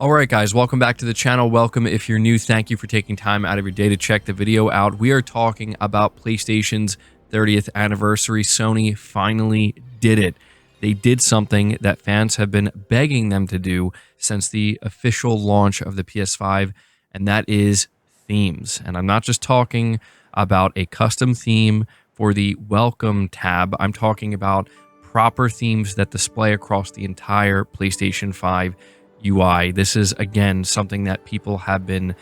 All right, guys, welcome back to the channel. Welcome if you're new. Thank you for taking time out of your day to check the video out. We are talking about PlayStation's 30th anniversary. Sony finally did it. They did something that fans have been begging them to do since the official launch of the PS5, and that is themes. And I'm not just talking about a custom theme for the Welcome tab. I'm talking about proper themes that display across the entire PlayStation 5 UI. This is, again, something that people have been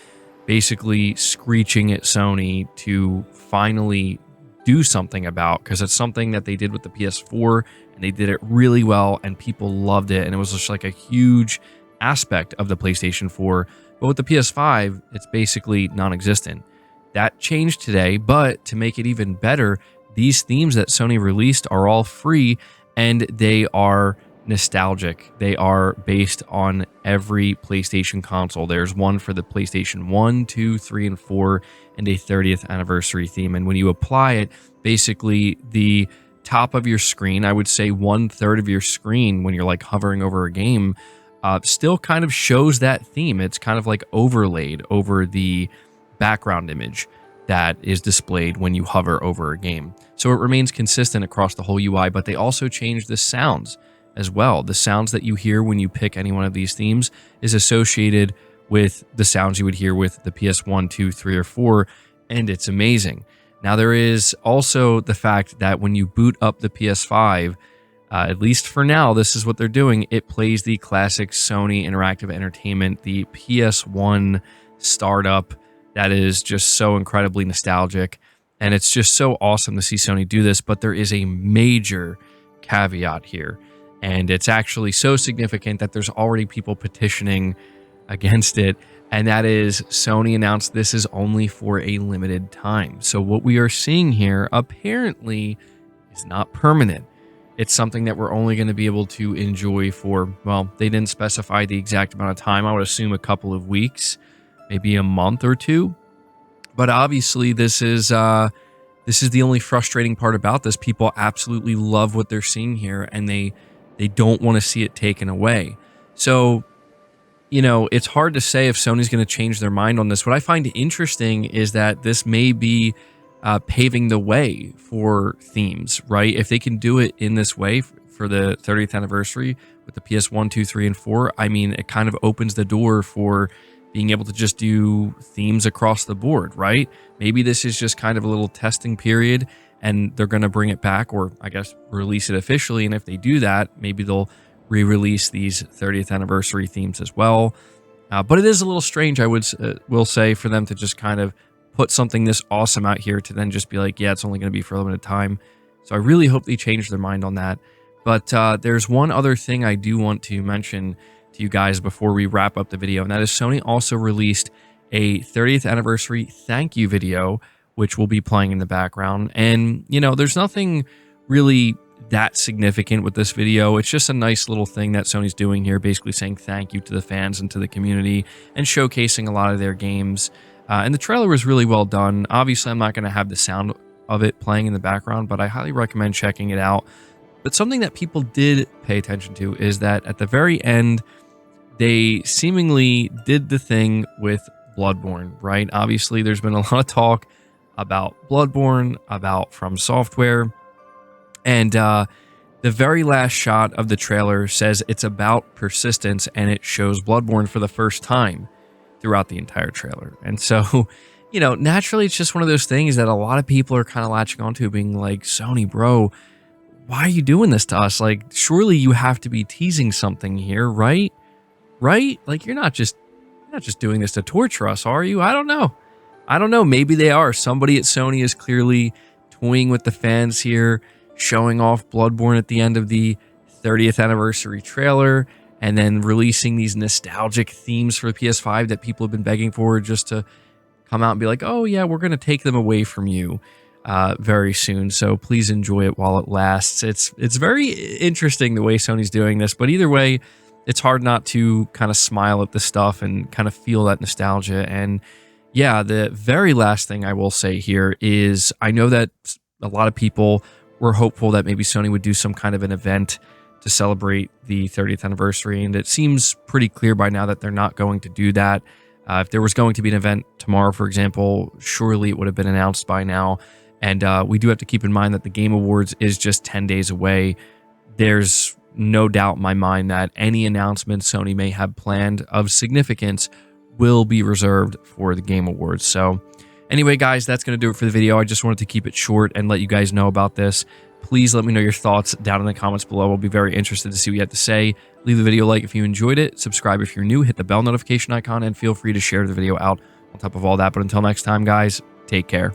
basically screeching at Sony to finally do something about, because it's something that they did with the PS4 and they did it really well and people loved it, and it was just like a huge aspect of the PlayStation 4. But with the PS5, it's basically non-existent. That changed today, but to make it even better, these themes that Sony released are all free and they are nostalgic. They are based on every PlayStation console. There's one for the PlayStation 1, 2, 3, and 4, and a 30th anniversary theme. And when you apply it, basically the top of your screen, I would say 1/3 of your screen when you're like hovering over a game, still kind of shows that theme. It's kind of like overlaid over the background image that is displayed when you hover over a game. So it remains consistent across the whole UI, but they also changed the sounds as well. The sounds that you hear when you pick any one of these themes is associated with the sounds you would hear with the PS1, 2, 3, or 4, and it's amazing. Now, there is also the fact that when you boot up the PS5, at least for now, this is what they're doing. It plays the classic Sony Interactive Entertainment, the PS1 startup that is just so incredibly nostalgic, and it's just so awesome to see Sony do this. But there is a major caveat here. And it's actually so significant that there's already people petitioning against it. And that is, Sony announced this is only for a limited time. So what we are seeing here apparently is not permanent. It's something that we're only going to be able to enjoy for, well, they didn't specify the exact amount of time. I would assume a couple of weeks, maybe a month or two. But obviously this is the only frustrating part about this. People absolutely love what they're seeing here, and they don't want to see it taken away. So, you know, it's hard to say if Sony's going to change their mind on this. What I find interesting is that this may be paving the way for themes, right? If they can do it in this way for the 30th anniversary with the PS1, 2, 3, and 4, I mean, it kind of opens the door for being able to just do themes across the board, right? Maybe this is just kind of a little testing period, and they're going to bring it back, or I guess release it officially. And if they do that, maybe they'll re-release these 30th anniversary themes as well. But it is a little strange, I will say, for them to just kind of put something this awesome out here to then just be like, yeah, it's only going to be for a limited time. So I really hope they change their mind on that. But there's one other thing I do want to mention to you guys before we wrap up the video, and that is Sony also released a 30th anniversary thank you video, which will be playing in the background. And, you know, there's nothing really that significant with this video. It's just a nice little thing that Sony's doing here, basically saying thank you to the fans and to the community and showcasing a lot of their games. And the trailer was really well done. Obviously, I'm not going to have the sound of it playing in the background, but I highly recommend checking it out. But something that people did pay attention to is that at the very end, they seemingly did the thing with Bloodborne, right? Obviously, there's been a lot of talk about Bloodborne, about From Software, and the very last shot of the trailer says it's about persistence, and it shows Bloodborne for the first time throughout the entire trailer. And so, you know, naturally, it's just one of those things that a lot of people are kind of latching onto, being like, Sony, bro, why are you doing this to us? Like, surely you have to be teasing something here, right? Right? Like, you're not just doing this to torture us, are you? I don't know. Maybe they are. Somebody at Sony is clearly toying with the fans here, showing off Bloodborne at the end of the 30th anniversary trailer, and then releasing these nostalgic themes for the PS5 that people have been begging for, just to come out and be like, oh yeah, we're going to take them away from you very soon. So please enjoy it while it lasts. It's very interesting the way Sony's doing this, but either way, it's hard not to kind of smile at this stuff and kind of feel that nostalgia. And yeah, the very last thing I will say here is, I know that a lot of people were hopeful that maybe Sony would do some kind of an event to celebrate the 30th anniversary, and it seems pretty clear by now that they're not going to do that. If there was going to be an event tomorrow, for example, surely it would have been announced by now. And we do have to keep in mind that the Game Awards is just 10 days away. There's no doubt in my mind that any announcement Sony may have planned of significance will be reserved for the Game Awards. So anyway, guys, that's going to do it for the video. I just wanted to keep it short and let you guys know about this. Please let me know your thoughts down in the comments below. I'll be very interested to see what you have to say. Leave the video a like if you enjoyed it. Subscribe if you're new. Hit the bell notification icon and feel free to share the video out on top of all that. But until next time, guys, take care.